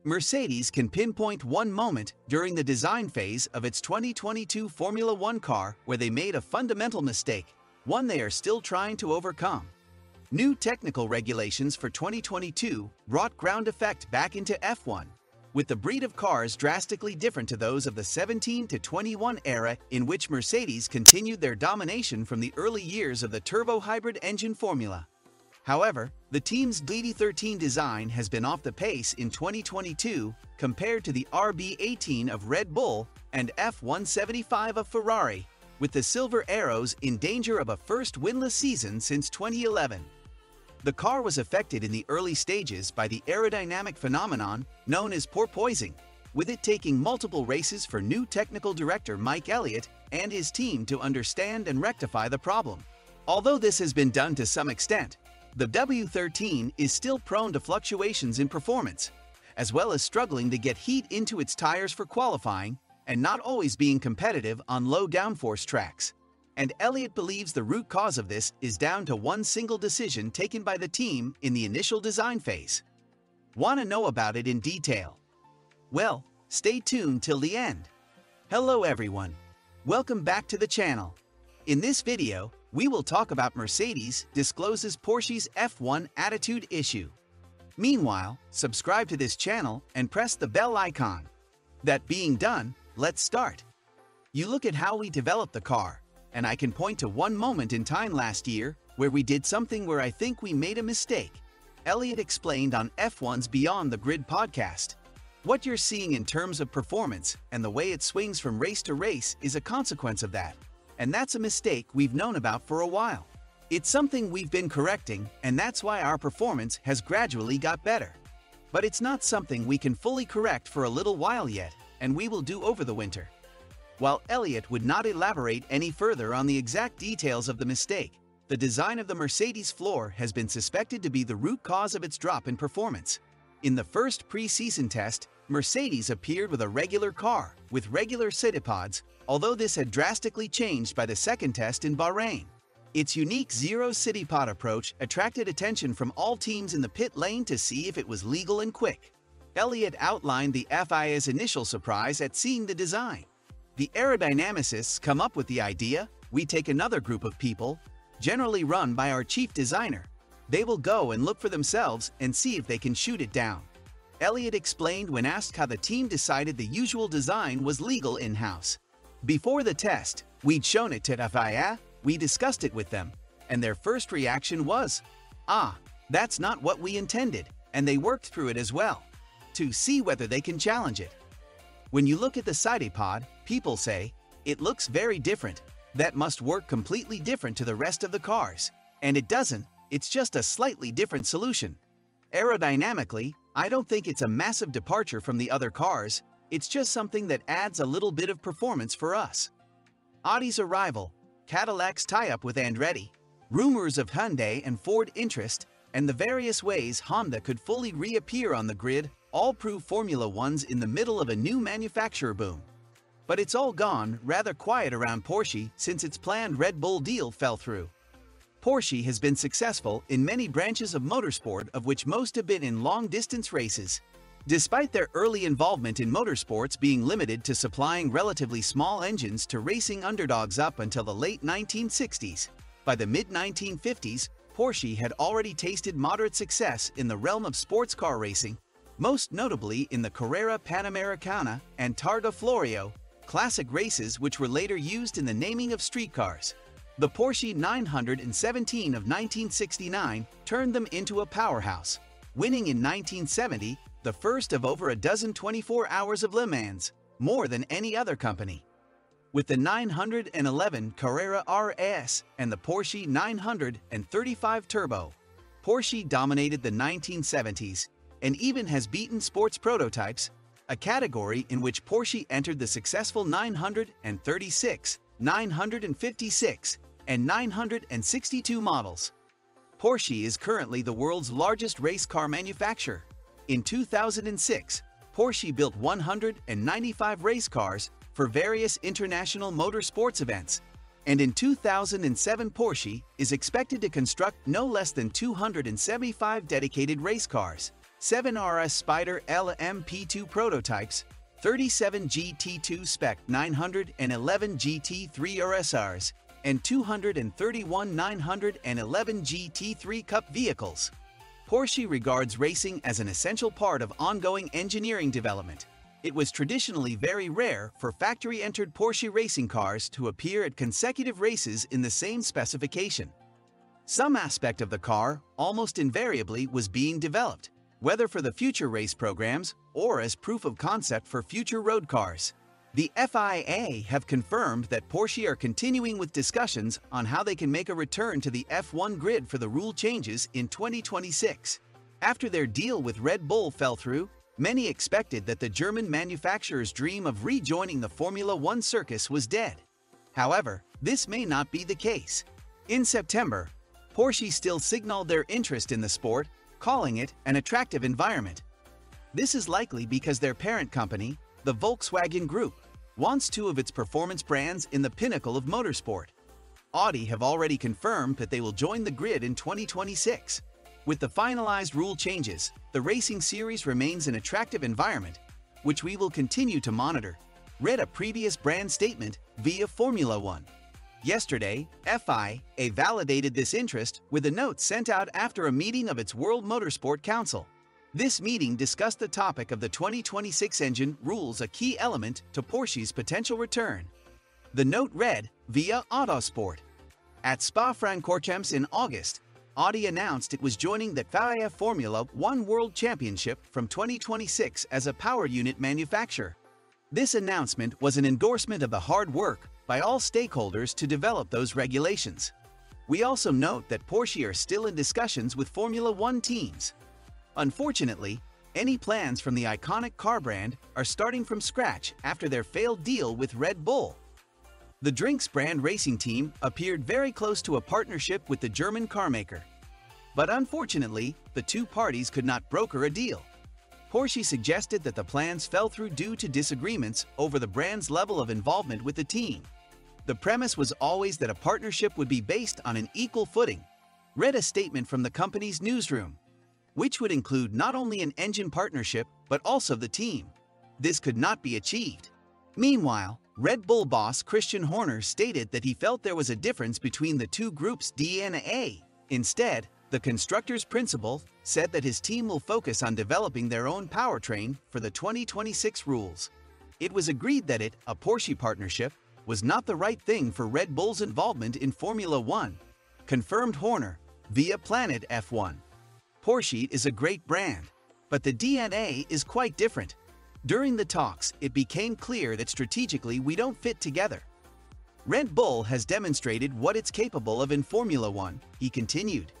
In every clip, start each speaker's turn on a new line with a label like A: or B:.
A: Mercedes can pinpoint one moment during the design phase of its 2022 Formula One car where they made a fundamental mistake, one they are still trying to overcome. New technical regulations for 2022 brought ground effect back into F1, with the breed of cars drastically different to those of the 17 to 21 era in which Mercedes continued their domination from the early years of the turbo-hybrid engine formula. However, the team's DD13 design has been off the pace in 2022 compared to the RB18 of Red Bull and F175 of Ferrari, with the Silver Arrows in danger of a first winless season since 2011. The car was affected in the early stages by the aerodynamic phenomenon known as porpoising, with it taking multiple races for new technical director Mike Elliott and his team to understand and rectify the problem. Although this has been done to some extent, the W13 is still prone to fluctuations in performance, as well as struggling to get heat into its tires for qualifying and not always being competitive on low downforce tracks. And Elliott believes the root cause of this is down to one single decision taken by the team in the initial design phase. Want to know about it in detail? Well, stay tuned till the end. Hello everyone. Welcome back to the channel. In this video, we will talk about Mercedes discloses Porsche's F1 attitude issue. Meanwhile, subscribe to this channel and press the bell icon. That being done, let's start. You look at how we developed the car, and I can point to one moment in time last year where we did something where I think we made a mistake. Elliott explained on F1's Beyond the Grid podcast. What you're seeing in terms of performance and the way it swings from race to race is a consequence of that. And that's a mistake we've known about for a while. It's something we've been correcting, and that's why our performance has gradually got better. But it's not something we can fully correct for a little while yet, and we will do over the winter. While Elliott would not elaborate any further on the exact details of the mistake, the design of the Mercedes floor has been suspected to be the root cause of its drop in performance. In the first pre-season test, Mercedes appeared with a regular car, with regular city pods, although this had drastically changed by the second test in Bahrain. Its unique zero city pod approach attracted attention from all teams in the pit lane to see if it was legal and quick. Elliott outlined the FIA's initial surprise at seeing the design. The aerodynamicists come up with the idea, we take another group of people, generally run by our chief designer. They will go and look for themselves and see if they can shoot it down. Elliott explained when asked how the team decided the usual design was legal in-house. Before the test, we'd shown it to FIA, we discussed it with them, and their first reaction was, that's not what we intended, and they worked through it as well, to see whether they can challenge it. When you look at the side pod, people say, it looks very different, that must work completely different to the rest of the cars, and it doesn't, it's just a slightly different solution. Aerodynamically, I don't think it's a massive departure from the other cars, it's just something that adds a little bit of performance for us. Audi's arrival, Cadillac's tie-up with Andretti, rumors of Hyundai and Ford interest, and the various ways Honda could fully reappear on the grid all prove Formula One's in the middle of a new manufacturer boom. But it's all gone rather quiet around Porsche since its planned Red Bull deal fell through. Porsche has been successful in many branches of motorsport, of which most have been in long-distance races. Despite their early involvement in motorsports being limited to supplying relatively small engines to racing underdogs up until the late 1960s, by the mid-1950s, Porsche had already tasted moderate success in the realm of sports car racing, most notably in the Carrera Panamericana and Targa Florio, classic races which were later used in the naming of streetcars. The Porsche 917 of 1969 turned them into a powerhouse, winning in 1970 the first of over a dozen 24 Hours of Le Mans, more than any other company. With the 911 Carrera RS and the Porsche 935 Turbo, Porsche dominated the 1970s and even has beaten sports prototypes, a category in which Porsche entered the successful 936, 956, and 962 models. Porsche is currently the world's largest race car manufacturer. In 2006, Porsche built 195 race cars for various international motorsports events, and in 2007 Porsche is expected to construct no less than 275 dedicated race cars. 7 RS Spider LMP2 prototypes, 37 GT2 Spec 911 GT3 RSRs, and 231 911 GT3 Cup vehicles. Porsche regards racing as an essential part of ongoing engineering development. It was traditionally very rare for factory-entered Porsche racing cars to appear at consecutive races in the same specification. Some aspect of the car, almost invariably, was being developed, whether for the future race programs or as proof of concept for future road cars. The FIA have confirmed that Porsche are continuing with discussions on how they can make a return to the F1 grid for the rule changes in 2026. After their deal with Red Bull fell through, many expected that the German manufacturer's dream of rejoining the Formula One circus was dead. However, this may not be the case. In September, Porsche still signaled their interest in the sport, calling it an attractive environment. This is likely because their parent company, the Volkswagen Group, wants two of its performance brands in the pinnacle of motorsport. Audi have already confirmed that they will join the grid in 2026. With the finalized rule changes, the racing series remains an attractive environment, which we will continue to monitor, read a previous brand statement via Formula One. Yesterday, FIA validated this interest with a note sent out after a meeting of its World Motorsport Council. This meeting discussed the topic of the 2026 engine rules, a key element to Porsche's potential return. The note read via Autosport. At Spa-Francorchamps in August, Audi announced it was joining the FIA Formula One World Championship from 2026 as a power unit manufacturer. This announcement was an endorsement of the hard work by all stakeholders to develop those regulations. We also note that Porsche are still in discussions with Formula One teams. Unfortunately, any plans from the iconic car brand are starting from scratch after their failed deal with Red Bull. The Drinks brand racing team appeared very close to a partnership with the German carmaker. But unfortunately, the two parties could not broker a deal. Porsche suggested that the plans fell through due to disagreements over the brand's level of involvement with the team. The premise was always that a partnership would be based on an equal footing, read a statement from the company's newsroom, which would include not only an engine partnership but also the team. This could not be achieved. Meanwhile, Red Bull boss Christian Horner stated that he felt there was a difference between the two groups' DNA. Instead, the constructor's principal said that his team will focus on developing their own powertrain for the 2026 rules. It was agreed that a Porsche partnership was not the right thing for Red Bull's involvement in Formula One, confirmed Horner via Planet F1. Porsche is a great brand, but the DNA is quite different. During the talks, it became clear that strategically we don't fit together. Red Bull has demonstrated what it's capable of in Formula One, he continued.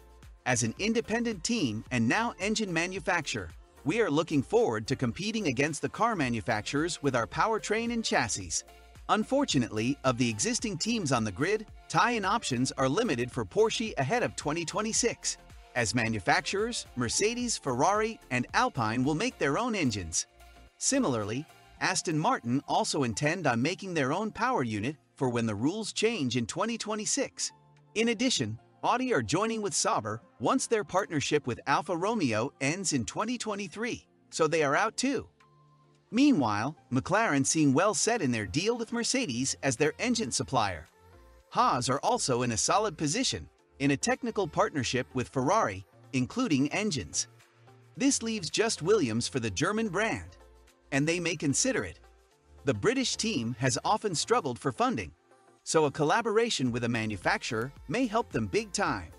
A: As an independent team and now engine manufacturer, we are looking forward to competing against the car manufacturers with our powertrain and chassis. Unfortunately, of the existing teams on the grid, tie-in options are limited for Porsche ahead of 2026. As manufacturers, Mercedes, Ferrari, and Alpine will make their own engines. Similarly, Aston Martin also intend on making their own power unit for when the rules change in 2026. In addition, Audi are joining with Sauber once their partnership with Alfa Romeo ends in 2023, so they are out too. Meanwhile, McLaren seem well set in their deal with Mercedes as their engine supplier. Haas are also in a solid position in a technical partnership with Ferrari, including engines. This leaves just Williams for the German brand, and they may consider it. The British team has often struggled for funding, so a collaboration with a manufacturer may help them big time.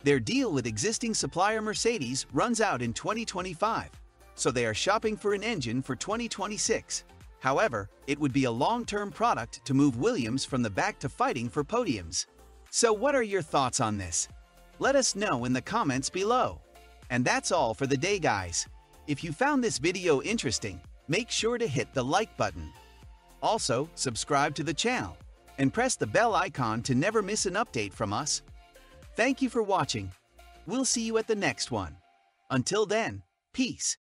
A: Their deal with existing supplier Mercedes runs out in 2025, so they are shopping for an engine for 2026. However, it would be a long-term product to move Williams from the back to fighting for podiums. So what are your thoughts on this? Let us know in the comments below. And that's all for the day, guys. If you found this video interesting, make sure to hit the like button. Also, subscribe to the channel and press the bell icon to never miss an update from us. Thank you for watching. We'll see you at the next one. Until then, peace.